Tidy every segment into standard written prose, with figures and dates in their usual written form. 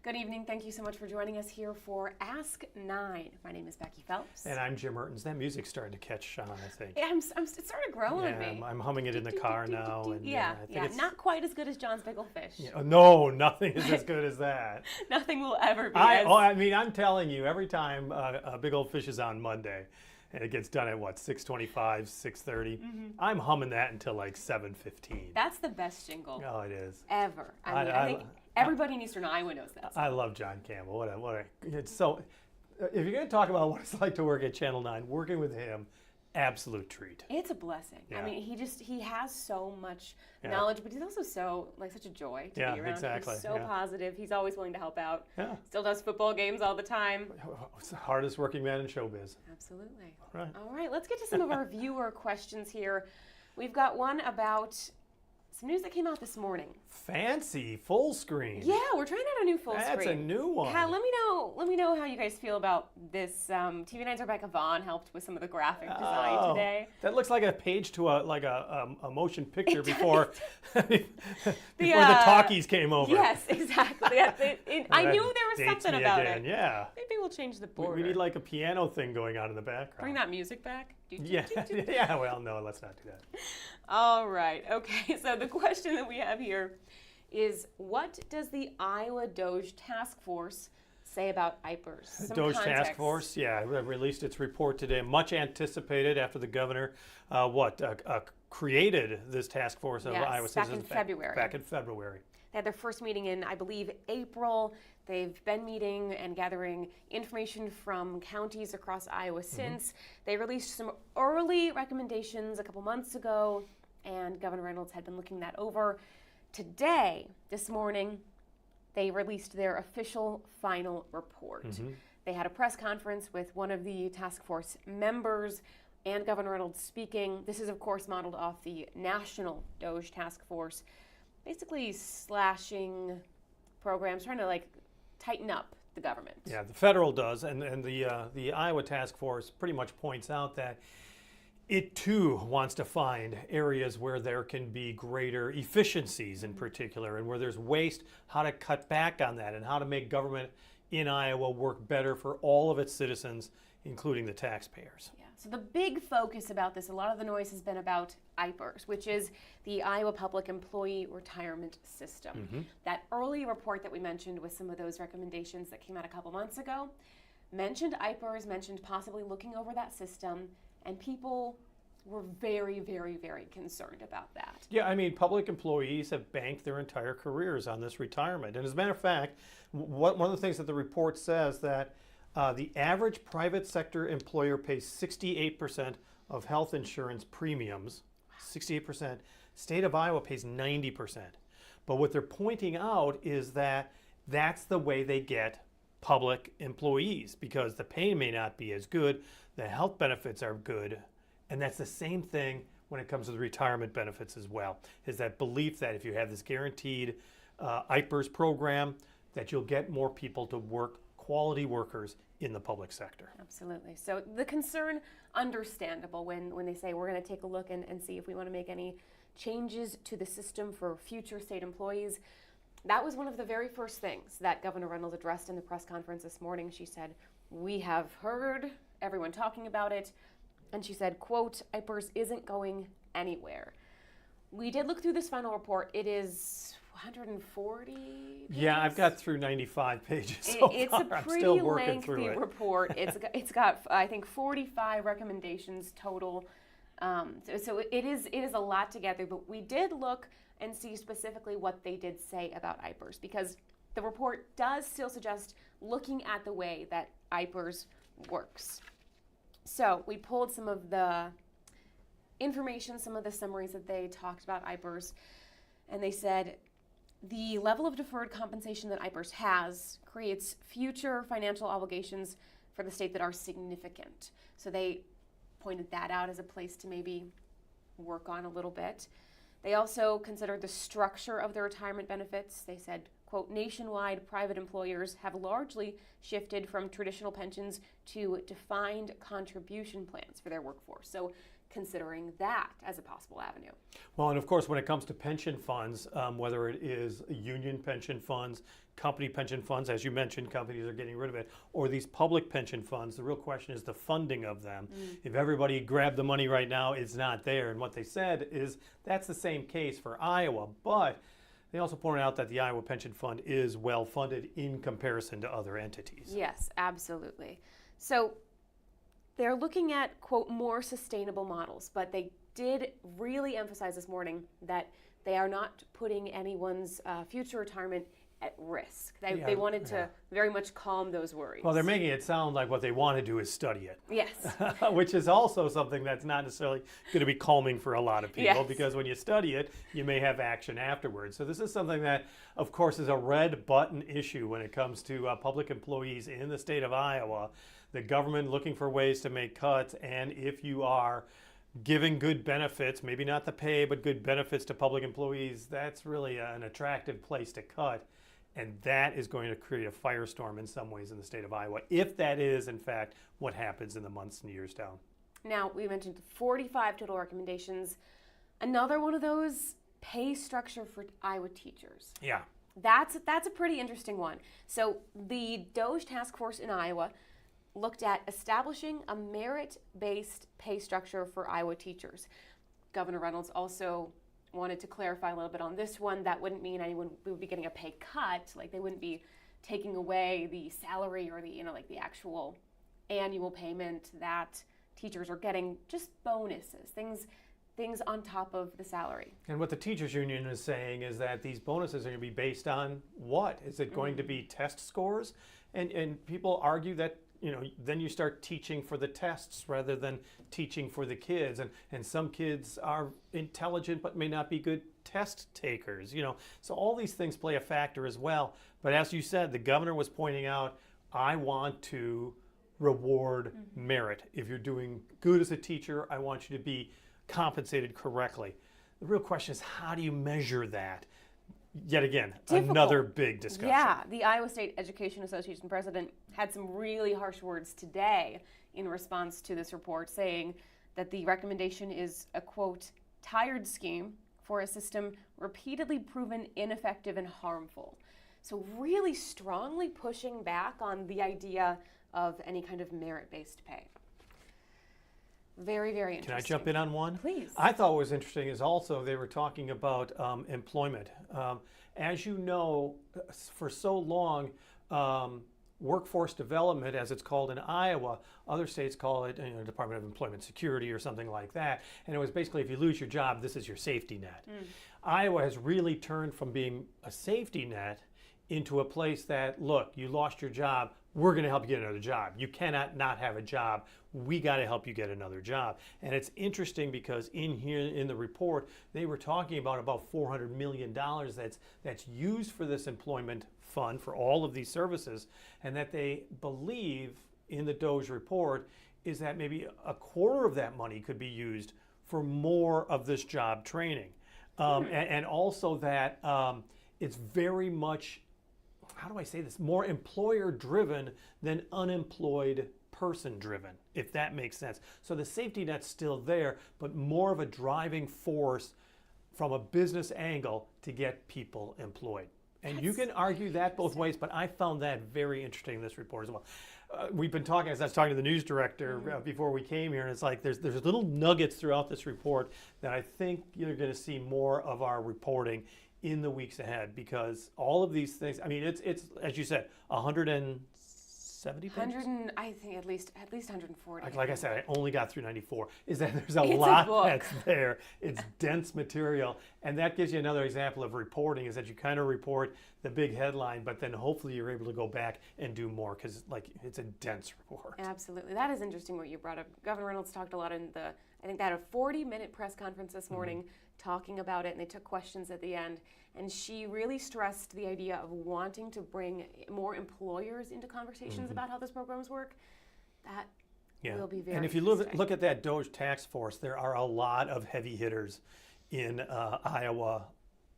Good evening. Thank you so much for joining us here for Ask 9. My name is Becky Phelps. And I'm Jim Mertens. That music's starting to catch on, I think. Yeah, it started growing on me. I'm humming it in the car now. And, yeah, I think it's not quite as good as John's Big Ol' Fish. Yeah, no, nothing is as good as that. Nothing will ever be I mean, I'm telling you, every time a Big Ol' Fish is on Monday, and it gets done at what, 6:25, 6:30, I'm humming that until like 7:15. That's the best jingle. Oh, it is. Ever. I think everybody in Eastern Iowa knows that. I love John Campbell. It's so. If you're going to talk about what it's like to work at Channel 9, working with him, absolute treat. It's a blessing. Yeah. I mean, he has so much knowledge, but he's also such a joy to be around. Exactly. He's so positive. He's always willing to help out. Yeah. Still does football games all the time. It's the hardest working man in showbiz. Absolutely. All right, let's get to some of our viewer questions here. We've got one about some news that came out this morning. Fancy full screen. Yeah, we're trying out a new full screen. That's a new one. Yeah, let me know how you guys feel about this. TV9's Rebecca Vaughn helped with some of the graphic design today. That looks like a page to a motion picture before the talkies came over. Yes, exactly. I knew there was something about it. Yeah. Maybe we'll change the border. We need like a piano thing going on in the background. Bring that music back. Yeah. Well, no, let's not do that. All right. Okay. So the question that we have here is, what does the Iowa DOGE task force say about IPERS? DOGE task force, released its report today, much anticipated after the governor created this task force of Iowa citizens back in February. They had their first meeting in, I believe, April. They've been meeting and gathering information from counties across Iowa since. They released some early recommendations a couple months ago, and Governor Reynolds had been looking that over. Today, this morning, they released their official final report. They had a press conference with one of the task force members and Governor Reynolds speaking. This is, of course, modeled off the national DOGE task force, basically slashing programs, trying to tighten up the government. Yeah, the federal does, and the Iowa task force pretty much points out that it too wants to find areas where there can be greater efficiencies in particular, and where there's waste, how to cut back on that, and how to make government in Iowa work better for all of its citizens, including the taxpayers. Yeah. So the big focus about this, a lot of the noise has been about IPERS, which is the Iowa Public Employee Retirement System. That early report that we mentioned with some of those recommendations that came out a couple months ago mentioned IPERS, mentioned possibly looking over that system, and people were very, very, very concerned about that. Yeah, I mean, public employees have banked their entire careers on this retirement. And as a matter of fact, one of the things that the report says that the average private sector employer pays 68% of health insurance premiums, 68%. State of Iowa pays 90%. But what they're pointing out is that that's the way they get public employees, because the pay may not be as good, the health benefits are good, and that's the same thing when it comes to the retirement benefits as well, is that belief that if you have this guaranteed IPERS program, that you'll get more people to work, quality workers in the public sector. Absolutely. So the concern, understandable, when they say we're going to take a look and see if we want to make any changes to the system for future state employees. That was one of the very first things that Governor Reynolds addressed in the press conference this morning. She said, we have heard everyone talking about it. And she said, quote, IPERS isn't going anywhere. We did look through this final report. It is 140 pages? Yeah, I've got through 95 pages so it's far. a I'm pretty still working lengthy through it. report. It's got I think 45 recommendations total. So it is a lot together, but we did look and see specifically what they did say about IPERS, because the report does still suggest looking at the way that IPERS works. So we pulled some of the information, some of the summaries that they talked about IPERS, and they said the level of deferred compensation that IPERS has creates future financial obligations for the state that are significant. So they pointed that out as a place to maybe work on a little bit. They also considered the structure of the retirement benefits. They said, quote, nationwide private employers have largely shifted from traditional pensions to defined contribution plans for their workforce. So considering that as a possible avenue. Well, and of course, when it comes to pension funds, whether it is union pension funds, company pension funds, as you mentioned, companies are getting rid of it, or these public pension funds, the real question is the funding of them. If everybody grabbed the money right now, it's not there. And what they said is that's the same case for Iowa, but they also pointed out that the Iowa Pension Fund is well funded in comparison to other entities. Yes, absolutely. So they're looking at, quote, more sustainable models, but they did really emphasize this morning that they are not putting anyone's future retirement at risk. They wanted to very much calm those worries. Well, they're making it sound like what they want to do is study it. Yes. Which is also something that's not necessarily going to be calming for a lot of people, Yes. because when you study it, you may have action afterwards. So this is something that, of course, is a red button issue when it comes to public employees in the state of Iowa. The government looking for ways to make cuts, and if you are giving good benefits, maybe not the pay, but good benefits to public employees, that's really an attractive place to cut. And that is going to create a firestorm in some ways in the state of Iowa, if that is, in fact, what happens in the months and years down. Now, we mentioned 45 total recommendations. Another one of those, pay structure for Iowa teachers. Yeah. That's a pretty interesting one. So the DOGE task force in Iowa looked at establishing a merit-based pay structure for Iowa teachers. Governor Reynolds also wanted to clarify a little bit on this one. That wouldn't mean anyone would be getting a pay cut, like they wouldn't be taking away the salary or the like the actual annual payment that teachers are getting, just bonuses, things on top of the salary. And what the teachers union is saying is that these bonuses are going to be based on what? Is it going to be test scores? And people argue that, then you start teaching for the tests rather than teaching for the kids. And some kids are intelligent but may not be good test takers, So all these things play a factor as well. But as you said, the governor was pointing out, I want to reward merit. If you're doing good as a teacher, I want you to be compensated correctly. The real question is, how do you measure that? Yet again, Difficult. Another big discussion. Yeah, the Iowa State Education Association president had some really harsh words today in response to this report, saying that the recommendation is a, quote, tired scheme for a system repeatedly proven ineffective and harmful. So really strongly pushing back on the idea of any kind of merit-based pay. Very, very interesting. Can I jump in on one? Please. I thought what was interesting is also they were talking about employment. As you know, for so long, workforce development, as it's called in Iowa, other states call it Department of Employment Security or something like that. And it was basically, if you lose your job, this is your safety net. Iowa has really turned from being a safety net into a place that, look, you lost your job, we're going to help you get another job. You cannot not have a job. We got to help you get another job. And it's interesting because in here in the report, they were talking about $400 million that's used for this employment fund for all of these services, and that they believe in the DOGE report is that maybe a quarter of that money could be used for more of this job training. And also that it's very much, how do I say this, more employer-driven than unemployed person-driven, if that makes sense. So the safety net's still there, but more of a driving force from a business angle to get people employed. And you can argue that both ways, but I found that very interesting in this report as well. We've been talking, as I was talking to the news director before we came here, and it's like there's little nuggets throughout this report that I think you're going to see more of our reporting in the weeks ahead, because all of these things, I mean, it's as you said, 170 pages? I think at least 140. Like I said, I only got through 94. Is that there's a It's a lot book. that's there. It's dense material, and that gives you another example of reporting, is that you kind of report the big headline, but then hopefully you're able to go back and do more, because it's a dense report. Absolutely. That is interesting what you brought up. Governor Reynolds talked a lot in I think they had a 40-minute press conference this morning talking about it, and they took questions at the end. And she really stressed the idea of wanting to bring more employers into conversations about how those programs work. That will be very And if you look at that DOGE task force, there are a lot of heavy hitters in Iowa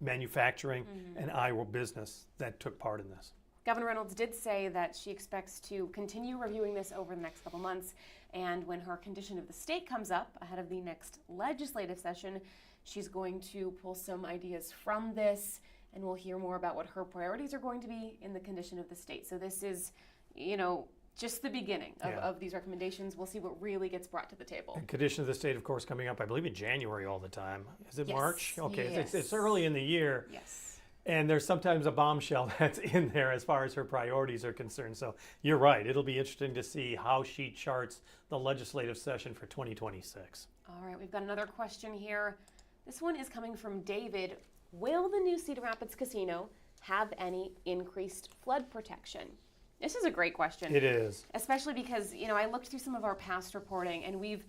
manufacturing and Iowa business that took part in this. Governor Reynolds did say that she expects to continue reviewing this over the next couple months, and when her condition of the state comes up ahead of the next legislative session, she's going to pull some ideas from this, and we'll hear more about what her priorities are going to be in the condition of the state. So this is, just the beginning of these recommendations. We'll see what really gets brought to the table. And condition of the state, of course, coming up, I believe, in January all the time. Is it Yes. March? Okay, Yes. it's early in the year. Yes. And there's sometimes a bombshell that's in there as far as her priorities are concerned. So you're right. It'll be interesting to see how she charts the legislative session for 2026. All right, we've got another question here. This one is coming from David. Will the new Cedar Rapids Casino have any increased flood protection? This is a great question. It is. Especially because, I looked through some of our past reporting, and we've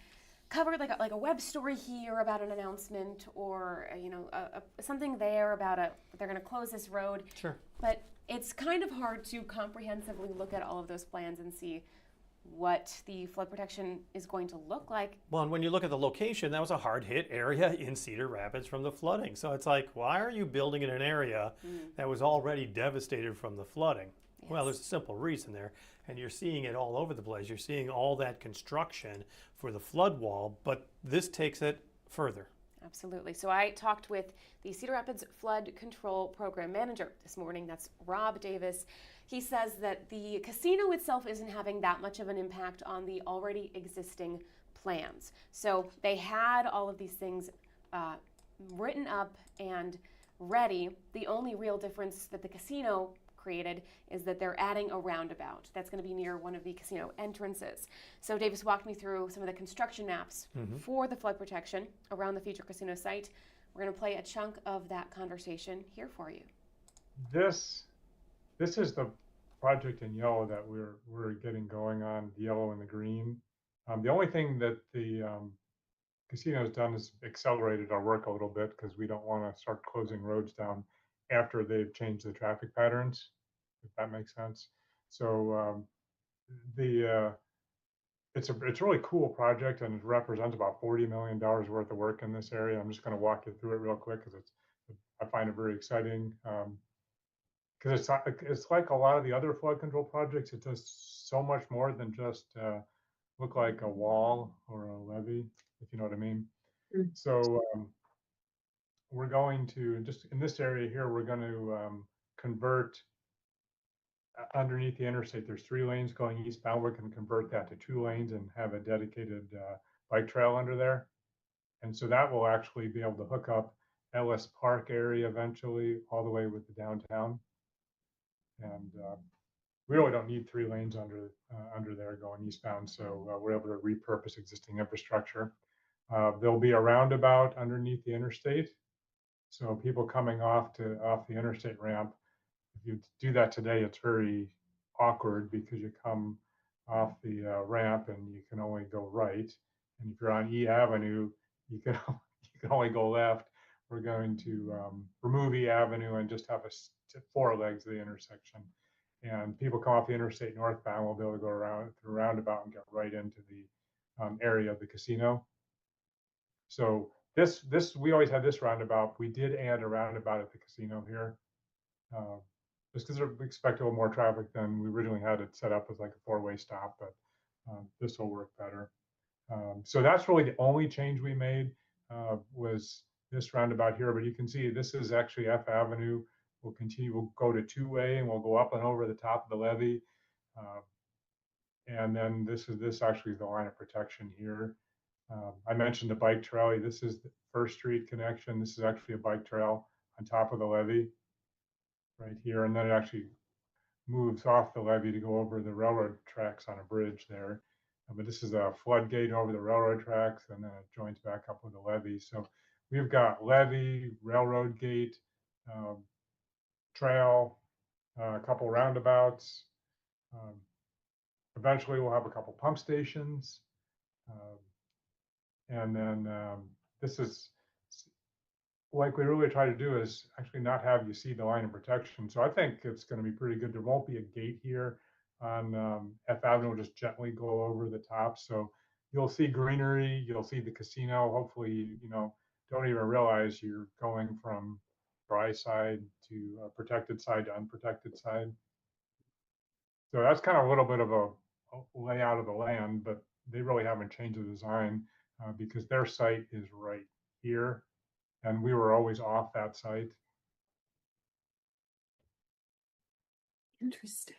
covered like a web story here about an announcement, or something there about they're going to close this road. Sure. But it's kind of hard to comprehensively look at all of those plans and see what the flood protection is going to look like. Well, and when you look at the location, that was a hard-hit area in Cedar Rapids from the flooding. So it's like, why are you building in an area that was already devastated from the flooding? Yes. Well, there's a simple reason there, and you're seeing it all over the place. You're seeing all that construction for the flood wall, but this takes it further. Absolutely. So I talked with the Cedar Rapids Flood Control Program Manager this morning. That's Rob Davis. He says that the casino itself isn't having that much of an impact on the already existing plans. So they had all of these things written up and ready. The only real difference that the casino created is that they're adding a roundabout. That's going to be near one of the casino entrances. So Davis walked me through some of the construction maps for the flood protection around the future casino site. We're going to play a chunk of that conversation here for you. This is the project in yellow that we're getting going on, the yellow and the green. The only thing that the casino has done is accelerated our work a little bit, because we don't want to start closing roads down after they've changed the traffic patterns, if that makes sense. So it's a really cool project, and it represents about $40 million worth of work in this area. I'm just going to walk you through it real quick, because I find it very exciting. Because it's like a lot of the other flood control projects. It does so much more than just look like a wall or a levee, if you know what I mean. So we're going to, just in this area here, we're going to convert underneath the interstate. There's 3 lanes going eastbound. We're going to convert that to 2 lanes and have a dedicated bike trail under there. And so that will actually be able to hook up Ellis Park area eventually all the way with the downtown. And we really don't need 3 lanes under there going eastbound. So we're able to repurpose existing infrastructure. There'll be a roundabout underneath the interstate. So people coming off the interstate ramp, if you do that today, it's very awkward, because you come off the ramp and you can only go right. And if you're on E Avenue, you can only go left. We're going to remove E Avenue and just have 4 legs of the intersection. And people come off the interstate northbound will be able to go around through the roundabout and get right into the area of the casino. So this we always had this roundabout. We did add a roundabout at the casino here, just because we expect a little more traffic than we originally had it set up as like a 4-way stop, but this will work better. So that's really the only change we made, was this roundabout here. But you can see this is actually F Avenue. We'll go to 2-way, and we'll go up and over the top of the levee. And then this actually is the line of protection here. I mentioned the bike trail. This is the First Street connection. This is actually a bike trail on top of the levee right here. And then it actually moves off the levee to go over the railroad tracks on a bridge there. But this is a floodgate over the railroad tracks, and then it joins back up with the levee. So we've got levee, railroad gate, trail, a couple roundabouts. Eventually we'll have a couple pump stations. And then this is, like we really try to do, is actually not have you see the line of protection. So I think it's going to be pretty good. There won't be a gate here on F Avenue. We'll just gently go over the top. So you'll see greenery, you'll see the casino. Hopefully, don't even realize you're going from dry side to protected side to unprotected side. So that's kind of a little bit of a layout of the land, but they really haven't changed the design because their site is right here, and we were always off that site. Interesting.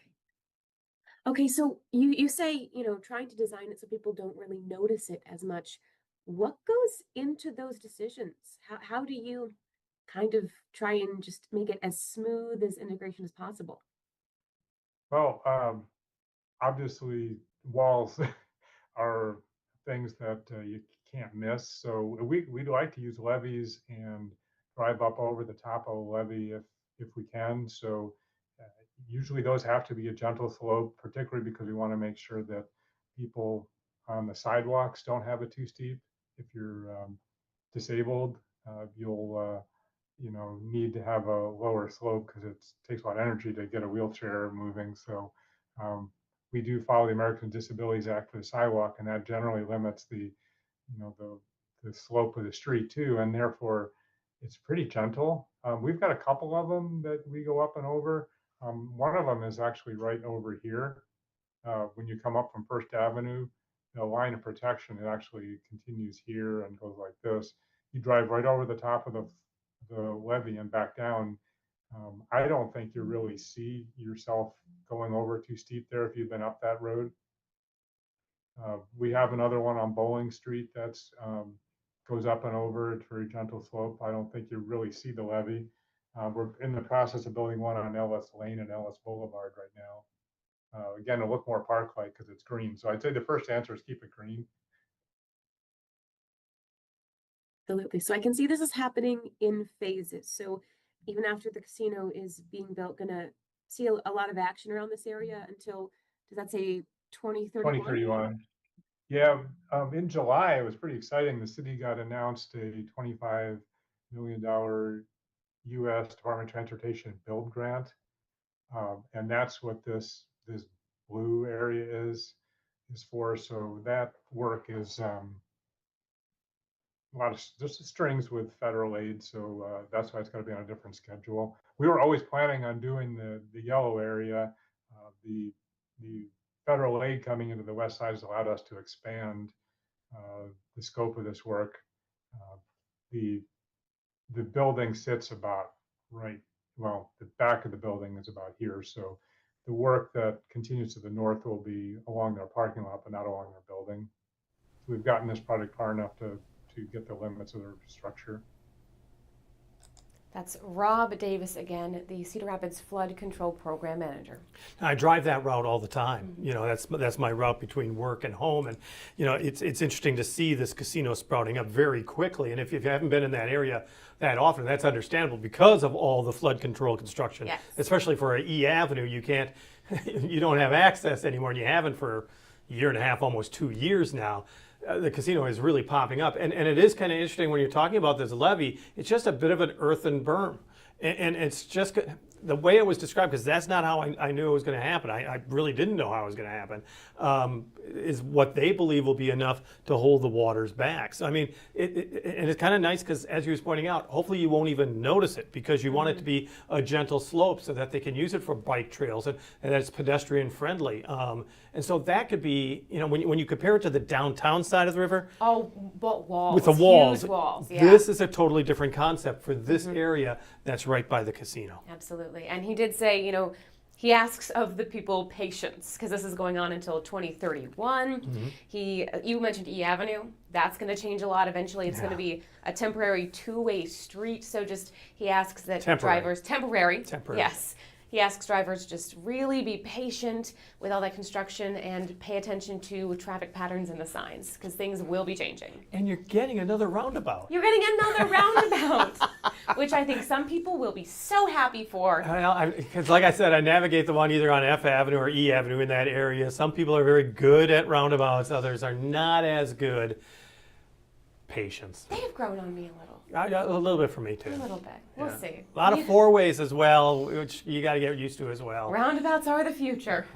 Okay, so you say, trying to design it so people don't really notice it as much. What goes into those decisions? How do you kind of try and just make it as smooth as integration as possible? Well, obviously, walls are things that you can't miss. So we like to use levees and drive up over the top of a levee if we can. So uh, usually those have to be a gentle slope, particularly because we want to make sure that people on the sidewalks don't have it too steep. If you're disabled, you'll need to have a lower slope because it takes a lot of energy to get a wheelchair moving. So um, we do follow the American Disabilities Act for the sidewalk, and that generally limits the slope of the street too, and therefore it's pretty gentle. We've got a couple of them that we go up and over. One of them is actually right over here. When you come up from First Avenue, the line of protection, it actually continues here and goes like this. You drive right over the top of the levee and back down. I don't think you really see yourself going over too steep there if you've been up that road. We have another one on Bowling Street that's goes up and over. It's very gentle slope. I don't think you really see the levee. We're in the process of building one on Ellis Lane and Ellis Boulevard right now. Again, to look more park-like because it's green. So I'd say the first answer is keep it green. Absolutely. So I can see this is happening in phases. So even after the casino is being built, gonna see a lot of action around this area until, does that say 2031? 2031. Yeah, in July, it was pretty exciting. The city got announced a $25 million U.S. Department of Transportation build grant. And that's what this blue area is for. So that work is a lot of just strings with federal aid. So that's why it's got to be on a different schedule. We were always planning on doing the yellow area. The federal aid coming into the west side has allowed us to expand the scope of this work. Uh, the the building sits about right, well, the back of the building is about here. So the work that continues to the north will be along their parking lot, but not along their building. So we've gotten this project far enough to get the limits of their structure. That's Rob Davis again, the Cedar Rapids Flood Control Program Manager. I drive that route all the time. You know, that's my route between work and home, and you know, it's interesting to see this casino sprouting up very quickly. And if you haven't been in that area that often, that's understandable because of all the flood control construction. Yes. Especially for an E Avenue, you don't have access anymore, and you haven't for a year and a half, almost 2 years now. The casino is really popping up. And it is kind of interesting when you're talking about this levee, it's just a bit of an earthen berm. And it's just the way it was described, because that's not how I knew it was going to happen. I really didn't know how it was going to happen, is what they believe will be enough to hold the waters back. So, I mean, and it's kind of nice because, as you was pointing out, hopefully you won't even notice it because you want it to be a gentle slope so that they can use it for bike trails and that it's pedestrian friendly. And so that could be, you know, when you compare it to the downtown side of the river. Oh, but walls. With the walls. Huge walls, yeah. This is a totally different concept for this area that's right by the casino. Absolutely. And he did say, you know, he asks of the people patience because this is going on until 2031. You mentioned E Avenue. That's going to change a lot. Eventually, it's going to be a temporary two-way street. So just he asks that drivers temporary. Yes. He asks drivers just really be patient with all that construction and pay attention to traffic patterns and the signs because things will be changing. And you're getting another roundabout. You're getting another roundabout, which I think some people will be so happy for. Because like I said, I navigate the one either on F Avenue or E Avenue in that area. Some people are very good at roundabouts. Others are not as good. Patience. They have grown on me a little. A little bit for me too. A little bit. We'll see. A lot of four ways as well, which you got to get used to as well. Roundabouts are the future.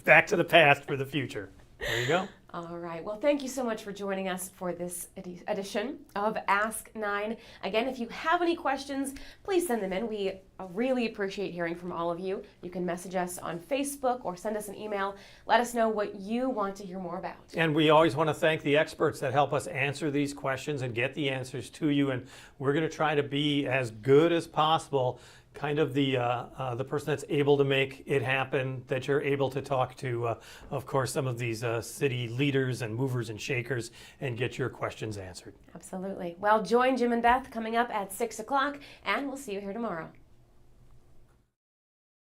Back to the past for the future. There you go. All right. Well, thank you so much for joining us for this edition of Ask 9. Again, if you have any questions, please send them in. We really appreciate hearing from all of you. You can message us on Facebook or send us an email. Let us know what you want to hear more about. And we always want to thank the experts that help us answer these questions and get the answers to you. And we're going to try to be as good as possible, kind of the person that's able to make it happen, that you're able to talk to, of course, some of these city leaders and movers and shakers and get your questions answered. Absolutely. Well, join Jim and Beth coming up at 6 o'clock, and we'll see you here tomorrow.